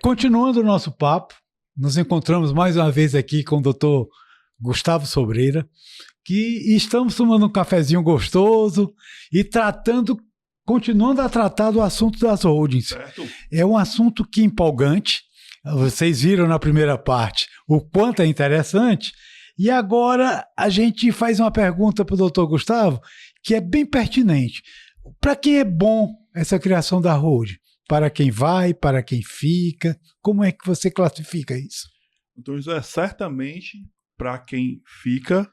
Continuando o nosso papo, nos encontramos mais uma vez aqui com o doutor Gustavo Sobreira, que estamos tomando um cafezinho gostoso e continuando a tratar do assunto das holdings. Certo. É um assunto que é empolgante, vocês viram na primeira parte o quanto é interessante, e agora a gente faz uma pergunta para o doutor Gustavo, que é bem pertinente. Para quem é bom essa criação da holding? Para quem vai, para quem fica? Como é que você classifica isso? Então, isso certamente para quem fica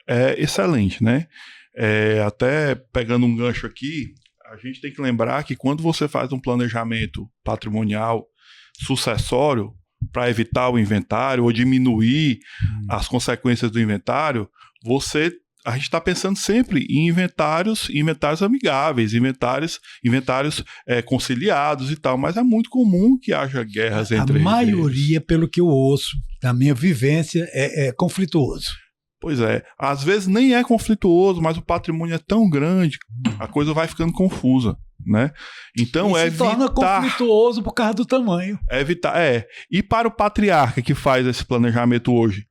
é excelente, né? Até pegando um gancho aqui, a gente tem que lembrar que quando você faz um planejamento patrimonial sucessório para evitar o inventário ou diminuir as consequências do inventário, a gente está pensando sempre em inventários amigáveis, inventários conciliados e tal, mas é muito comum que haja guerras entre eles. A maioria, pelo que eu ouço, da minha vivência, é conflituoso. Pois é, às vezes nem é conflituoso, mas o patrimônio é tão grande, a coisa vai ficando confusa, né? Então se torna conflituoso por causa do tamanho. E para o patriarca que faz esse planejamento hoje,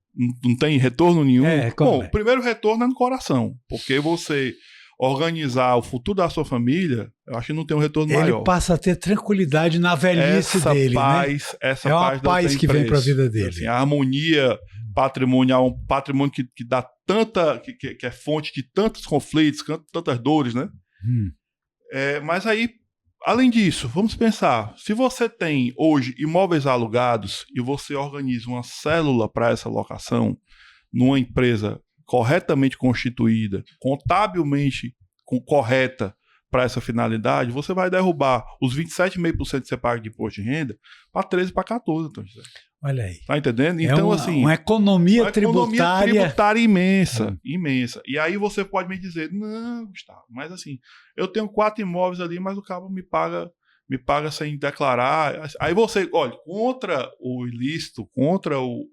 não tem retorno nenhum. Bom, o primeiro retorno é no coração, porque você organizar o futuro da sua família, eu acho que não tem um retorno maior. Ele passa a ter tranquilidade na velhice dele, né? Essa uma paz que vem para a vida dele. Assim, a harmonia patrimonial, um patrimônio que dá que é fonte de tantos conflitos, tantas dores, né? Mas aí, além disso, vamos pensar, se você tem hoje imóveis alugados e você organiza uma célula para essa locação numa empresa corretamente constituída, contabilmente correta para essa finalidade, você vai derrubar os 27,5% que você paga de imposto de renda para 13 para 14, então, José. Olha aí. Tá entendendo? Então, uma economia tributária imensa, imensa. E aí você pode me dizer, não, Gustavo, mas assim, eu tenho 4 imóveis ali, mas o cabo me paga sem declarar. Aí você, olha, contra o ilícito, contra o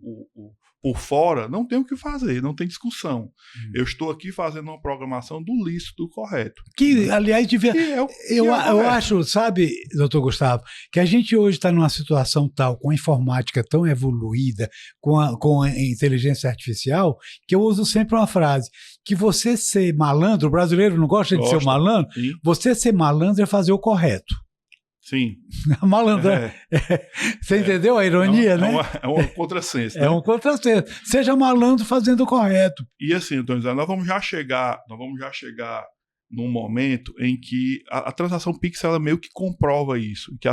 por fora, não tem o que fazer, não tem discussão. Eu estou aqui fazendo uma programação do lícito correto. Que, aliás, devia... Eu acho, sabe, doutor Gustavo, que a gente hoje está numa situação tal, com a informática tão evoluída, com a inteligência artificial, que eu uso sempre uma frase, que você ser malandro, o brasileiro não gosta de ser malandro, sim. Você ser malandro é fazer o correto. Sim. Malandro. Você entendeu a ironia, né? É um contrassenso. É um contrassenso. Seja malandro fazendo o correto. E assim, então, nós vamos já chegar num momento em que a transação Pix ela meio que comprova isso, que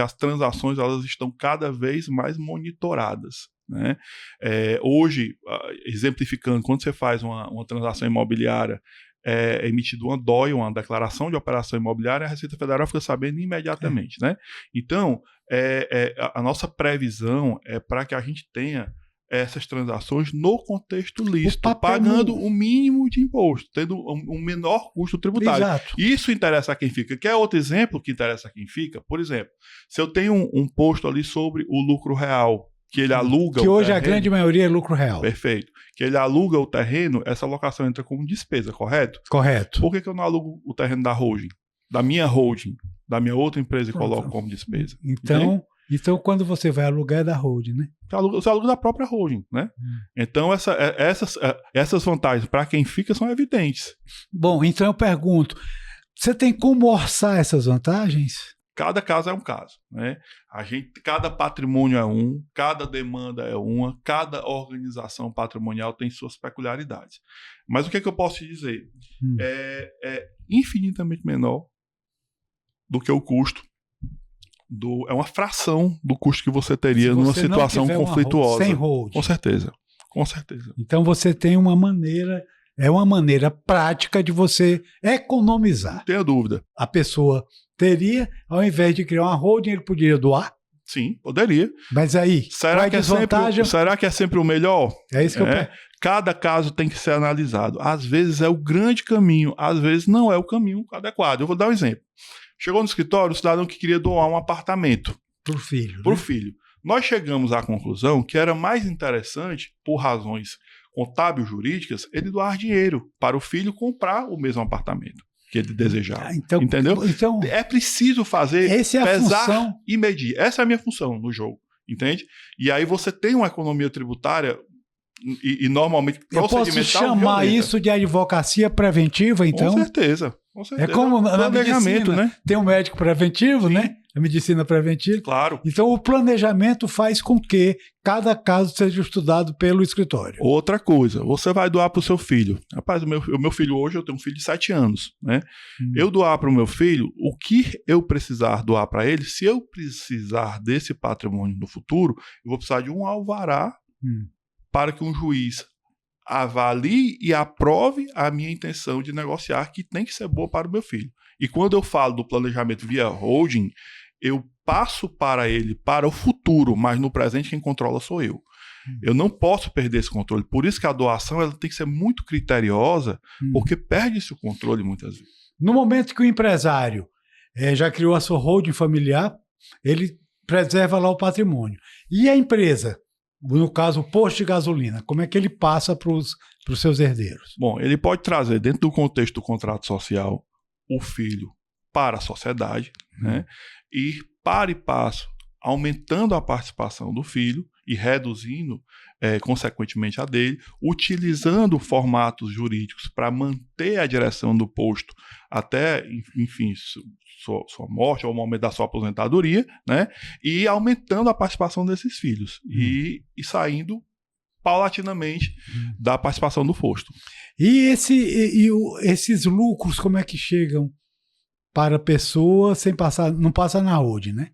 as transações elas estão cada vez mais monitoradas. Né? Hoje, exemplificando, quando você faz uma transação imobiliária, é emitido uma DOI, uma declaração de operação imobiliária, a Receita Federal fica sabendo imediatamente. Né? Então, a nossa previsão é para que a gente tenha essas transações no contexto lícito, pagando o mínimo de imposto, tendo um menor custo tributário. Exato. Isso interessa a quem fica. Quer outro exemplo que interessa a quem fica? Por exemplo, se eu tenho um posto ali sobre o lucro real, que ele aluga que o hoje terreno, a grande maioria é lucro real. Perfeito. Que ele aluga o terreno, essa locação entra como despesa, correto? Correto. Por que eu não alugo o terreno da holding? Da minha holding, da minha outra empresa e coloco como despesa? Então, quando você vai alugar é da holding, né? Você aluga da própria holding, né? Então, essas vantagens para quem fica são evidentes. Bom, então eu pergunto, você tem como orçar essas vantagens? Cada caso é um caso, né? Cada patrimônio é cada demanda é uma, cada organização patrimonial tem suas peculiaridades. Mas o que é que eu posso te dizer? É infinitamente menor do que o custo. É uma fração do custo que você teria numa situação conflituosa. Sem hold. Com certeza. Com certeza. Então você tem uma maneira prática de você economizar. Não tenha dúvida. A pessoa teria, ao invés de criar uma holding, ele poderia doar? Sim, poderia. Mas aí, será que é sempre o melhor? É isso que eu penso. Cada caso tem que ser analisado. Às vezes é o grande caminho, às vezes não é o caminho adequado. Eu vou dar um exemplo. Chegou no escritório o cidadão que queria doar um apartamento. Para o filho. Para o filho. Nós chegamos à conclusão que era mais interessante, por razões contábil jurídicas, ele doar dinheiro para o filho comprar o mesmo apartamento. que ele desejava. Então, entendeu? Então, é preciso fazer, essa é a pesar função. e medir. Essa é a minha função no jogo, entende? E aí você tem uma economia tributária e normalmente eu posso chamar violenta. Isso de advocacia preventiva, então? Com certeza. É como na planejamento, medicina, né? Tem um médico preventivo, Sim. né? A medicina preventiva. Claro. Então, o planejamento faz com que cada caso seja estudado pelo escritório. Outra coisa, você vai doar para o seu filho. Rapaz, o meu filho hoje, eu tenho um filho de 7 anos, né? Eu doar para o meu filho, o que eu precisar doar para ele, se eu precisar desse patrimônio no futuro, eu vou precisar de um alvará para que um juiz avalie e aprove a minha intenção de negociar, que tem que ser boa para o meu filho. E quando eu falo do planejamento via holding, eu passo para ele, para o futuro, mas no presente quem controla sou eu. Eu não posso perder esse controle. Por isso que a doação ela tem que ser muito criteriosa, porque perde-se o controle muitas vezes. No momento que o empresário já criou a sua holding familiar, ele preserva lá o patrimônio. E a empresa, no caso, o posto de gasolina, como é que ele passa para os seus herdeiros? Bom, ele pode trazer, dentro do contexto do contrato social, o filho para a sociedade, né? Ir para e passo, aumentando a participação do filho e reduzindo, consequentemente, a dele, utilizando formatos jurídicos para manter a direção do posto até, enfim, sua morte ou o momento da sua aposentadoria, né? E aumentando a participação desses filhos e saindo paulatinamente da participação do posto. E esses lucros, como é que chegam para a pessoa sem passar, não passa na holding, né?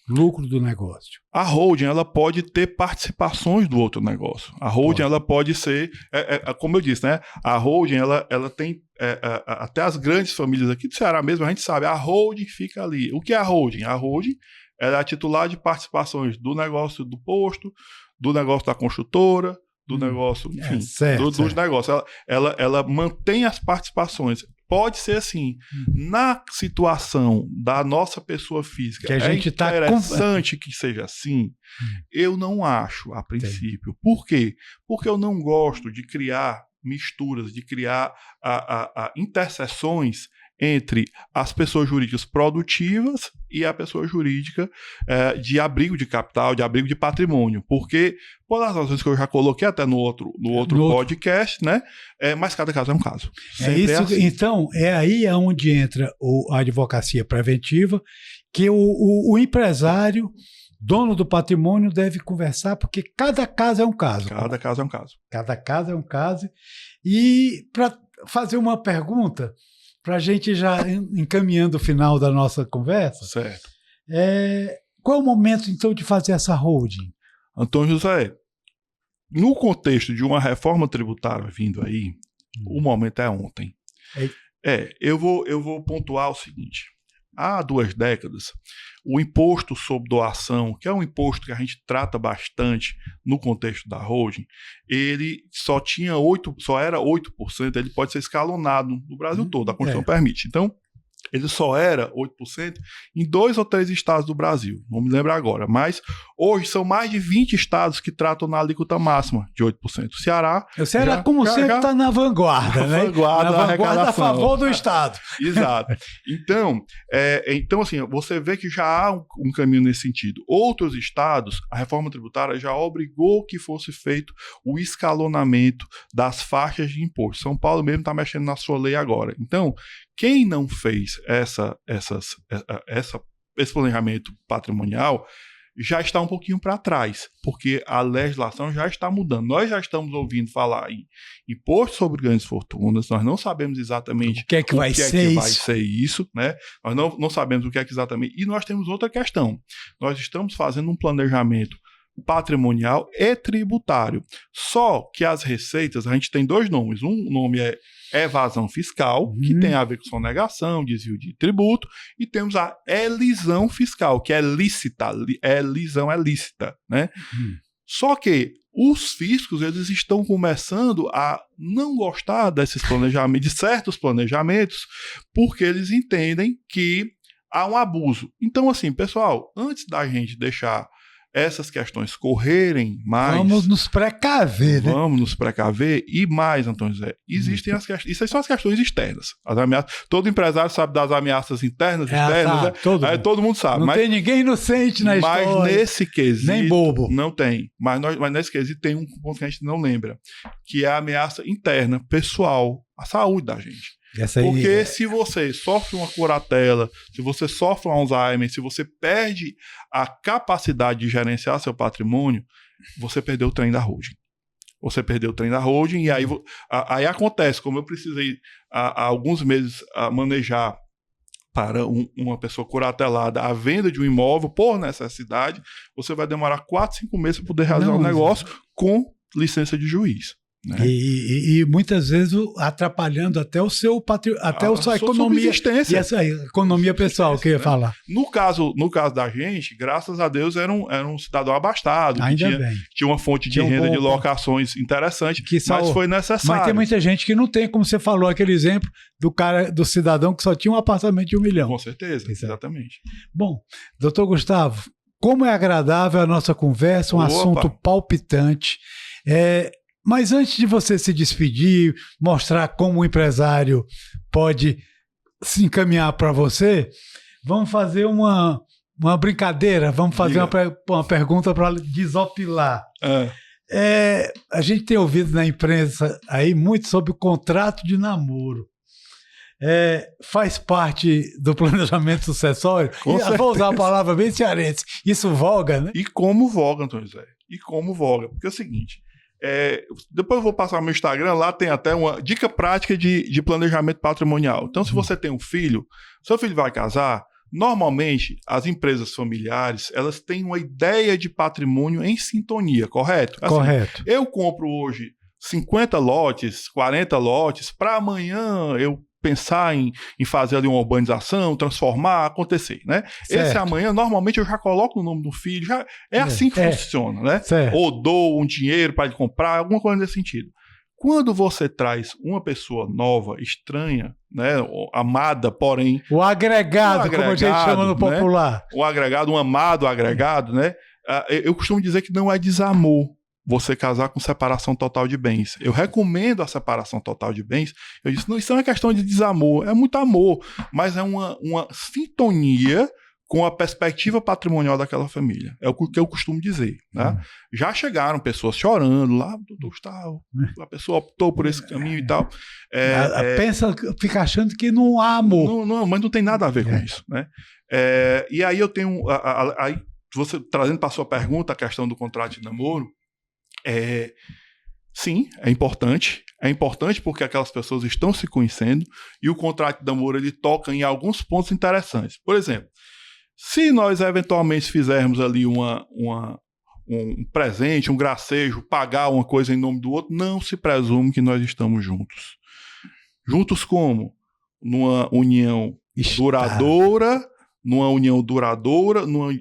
Lucro do negócio. A holding, ela pode ter participações do outro negócio. A holding, ela pode ser, como eu disse, né? A holding, ela tem, até as grandes famílias aqui do Ceará mesmo, a gente sabe, a holding fica ali. O que é a holding? A holding ela é a titular de participações do negócio do posto, do negócio da construtora, do negócio, enfim, dos negócios. Ela mantém as participações. Pode ser assim. Na situação da nossa pessoa física, que a gente interessante que seja assim, eu não acho, a princípio. Por quê? Porque eu não gosto de criar misturas, de criar interseções entre as pessoas jurídicas produtivas e a pessoa jurídica de abrigo de capital, de abrigo de patrimônio. Porque, por as razões que eu já coloquei até no outro podcast, né? Mas cada caso é um caso. Isso, assim. Então, é aí onde entra a advocacia preventiva, que o empresário, dono do patrimônio, deve conversar, porque cada caso é um caso. Cada caso é um caso. Cada caso é um caso. E para fazer uma pergunta, para a gente já encaminhando o final da nossa conversa. Certo. Qual é o momento, então, de fazer essa holding? Antônio José, no contexto de uma reforma tributária vindo aí, o momento é ontem. Eu vou pontuar o seguinte. Há 2 décadas, o imposto sobre doação, que é um imposto que a gente trata bastante no contexto da holding, ele só era 8%, ele pode ser escalonado no Brasil todo, a Constituição permite. Então, ele só era 8% em 2 ou 3 estados do Brasil, não me lembro agora, mas hoje são mais de 20 estados que tratam na alíquota máxima de 8%. O Ceará, como sempre, está na vanguarda, né? Na vanguarda a favor do Estado. Exato. Então, assim, você vê que já há um caminho nesse sentido. Outros estados, a reforma tributária já obrigou que fosse feito o escalonamento das faixas de imposto. São Paulo mesmo está mexendo na sua lei agora. Então, quem não fez esse planejamento patrimonial já está um pouquinho para trás, porque a legislação já está mudando. Nós já estamos ouvindo falar em imposto sobre grandes fortunas, nós não sabemos exatamente o que é que vai ser isso, né? Nós não sabemos o que é que exatamente. E nós temos outra questão. Nós estamos fazendo um planejamento patrimonial e tributário. Só que as receitas, a gente tem 2 nomes. Um nome é evasão fiscal, que tem a ver com sonegação, desvio de tributo, e temos a elisão fiscal, que é lícita. Elisão é lícita, né? Só que os fiscos, eles estão começando a não gostar desses planejamentos, de certos planejamentos, porque eles entendem que há um abuso. Então, assim, pessoal, antes da gente deixar essas questões correrem mais... Vamos nos precaver, né? Vamos nos precaver. E mais, Antônio José, existem as questões... Isso aí são as questões externas. As ameaças. Todo empresário sabe das ameaças internas, externas, né? Todo mundo sabe. Não tem ninguém inocente na história. Mas nesse quesito... Nem bobo. Não tem. Mas nesse quesito tem um ponto que a gente não lembra, que é a ameaça interna, pessoal, a saúde da gente. Porque se você sofre uma curatela, se você sofre um Alzheimer, se você perde a capacidade de gerenciar seu patrimônio, você perdeu o trem da holding. Você perdeu o trem da holding e aí acontece, como eu precisei há alguns meses manejar para uma pessoa curatelada a venda de um imóvel por necessidade, você vai demorar 4, 5 meses para poder realizar o negócio com licença de juiz. Né? E muitas vezes atrapalhando até o seu até a sua economia e essa economia pessoal que eu ia falar. No caso da gente, graças a Deus era um cidadão abastado, tinha uma fonte de renda de locações interessante, mas foi necessário. Mas tem muita gente que não tem, como você falou, aquele exemplo do cidadão que só tinha um apartamento de 1 milhão. Com certeza, exatamente. Bom, doutor Gustavo, como é agradável a nossa conversa, um assunto palpitante. Mas antes de você se despedir, mostrar como o empresário pode se encaminhar para você, vamos fazer uma brincadeira, vamos fazer uma pergunta para desopilar. A gente tem ouvido na imprensa aí muito sobre o contrato de namoro. Faz parte do planejamento sucessório? Vou usar a palavra bem cearense. Isso voga, né? E como voga, Antônio José? Porque é o seguinte... depois eu vou passar no meu Instagram, lá tem até uma dica prática de planejamento patrimonial. Então, se você tem um filho, seu filho vai casar, normalmente as empresas familiares, elas têm uma ideia de patrimônio em sintonia, correto? Assim, correto. Eu compro hoje 50 lotes, 40 lotes, para amanhã eu pensar em fazer ali uma urbanização, transformar, acontecer, né? Certo. Esse amanhã, normalmente, eu já coloco o nome do filho, assim que funciona, né? Certo. Ou dou um dinheiro para ele comprar, alguma coisa nesse sentido. Quando você traz uma pessoa nova, estranha, né, amada, porém... O agregado, como a gente chama no popular. Né? O agregado, um amado agregado, né? Eu costumo dizer que não é desamor você casar com separação total de bens. Eu recomendo a separação total de bens. Eu disse, não, isso não é questão de desamor, é muito amor, mas é uma sintonia com a perspectiva patrimonial daquela família. É o que eu costumo dizer. Né? Já chegaram pessoas chorando lá, doutor Gustavo, a pessoa optou por esse caminho e tal. Fica achando que não há amor. Não, mas não tem nada a ver com isso. Né? E aí eu tenho... Aí você trazendo para a sua pergunta a questão do contrato de namoro, sim, é importante. É importante porque aquelas pessoas estão se conhecendo e o contrato de namoro ele toca em alguns pontos interessantes. Por exemplo, se nós eventualmente fizermos ali um presente, um gracejo, pagar uma coisa em nome do outro, não se presume que nós estamos juntos. Juntos como? Numa união duradoura, numa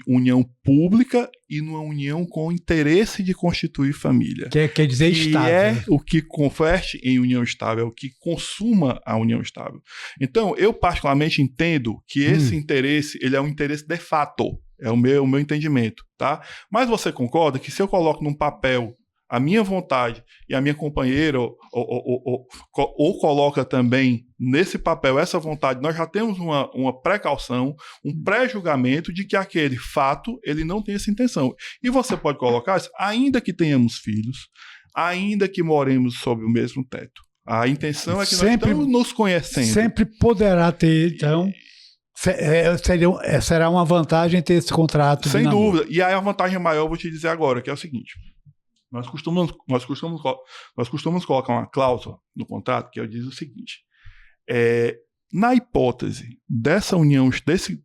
união pública e numa união com interesse de constituir família. Quer dizer estável. E é o que converte em união estável, é o que consuma a união estável. Então, eu particularmente entendo que esse interesse, ele é um interesse de fato. É o meu entendimento, tá? Mas você concorda que se eu coloco num papel a minha vontade e a minha companheira ou coloca também nesse papel essa vontade, nós já temos uma precaução, um pré-julgamento de que aquele fato ele não tem essa intenção. E você pode colocar isso, ainda que tenhamos filhos, ainda que moremos sob o mesmo teto. A intenção é que nós estamos nos conhecendo. Sempre poderá ter, então... será uma vantagem ter esse contrato. Sem dúvida. E aí a vantagem maior eu vou te dizer agora, que é o seguinte... Nós costumamos colocar uma cláusula no contrato que diz o seguinte: na hipótese dessa união,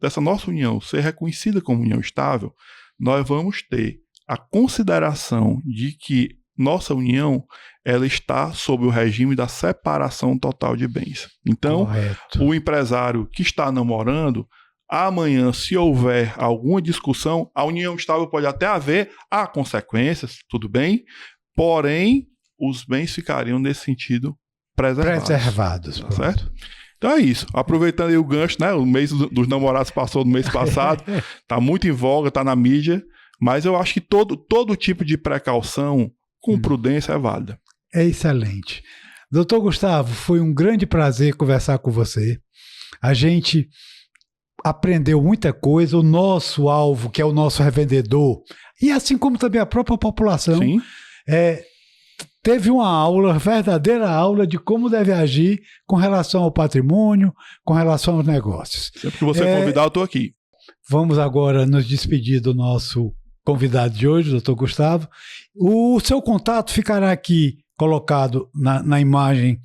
dessa nossa união ser reconhecida como união estável, nós vamos ter a consideração de que nossa união ela está sob o regime da separação total de bens. Então, correto. O empresário que está namorando, amanhã, se houver alguma discussão, a união estável pode até haver, há consequências, tudo bem, porém, os bens ficariam nesse sentido preservados. Tá certo? Então é isso. Aproveitando aí o gancho, né? O mês dos namorados passou no mês passado, tá muito em voga, tá na mídia. Mas eu acho que todo tipo de precaução com prudência é válida. É excelente. Doutor Gustavo, foi um grande prazer conversar com você. A gente aprendeu muita coisa, o nosso alvo, que é o nosso revendedor, e assim como também a própria população, Sim. Teve uma aula, verdadeira aula de como deve agir com relação ao patrimônio, com relação aos negócios. Sempre que você convidar, eu estou aqui. Vamos agora nos despedir do nosso convidado de hoje, doutor Gustavo. O seu contato ficará aqui colocado na imagem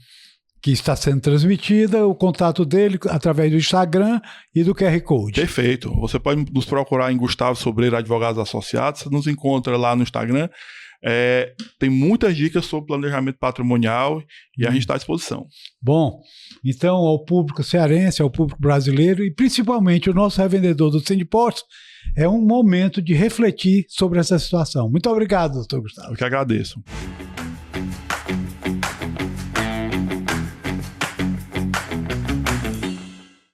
que está sendo transmitida, o contato dele através do Instagram e do QR Code. Perfeito. Você pode nos procurar em Gustavo Sobreiro Advogados Associados, você nos encontra lá no Instagram. Tem muitas dicas sobre planejamento patrimonial e a gente está à disposição. Bom, então ao público cearense, ao público brasileiro e principalmente o nosso revendedor do Sindipostos, é um momento de refletir sobre essa situação. Muito obrigado, doutor Gustavo. Eu que agradeço.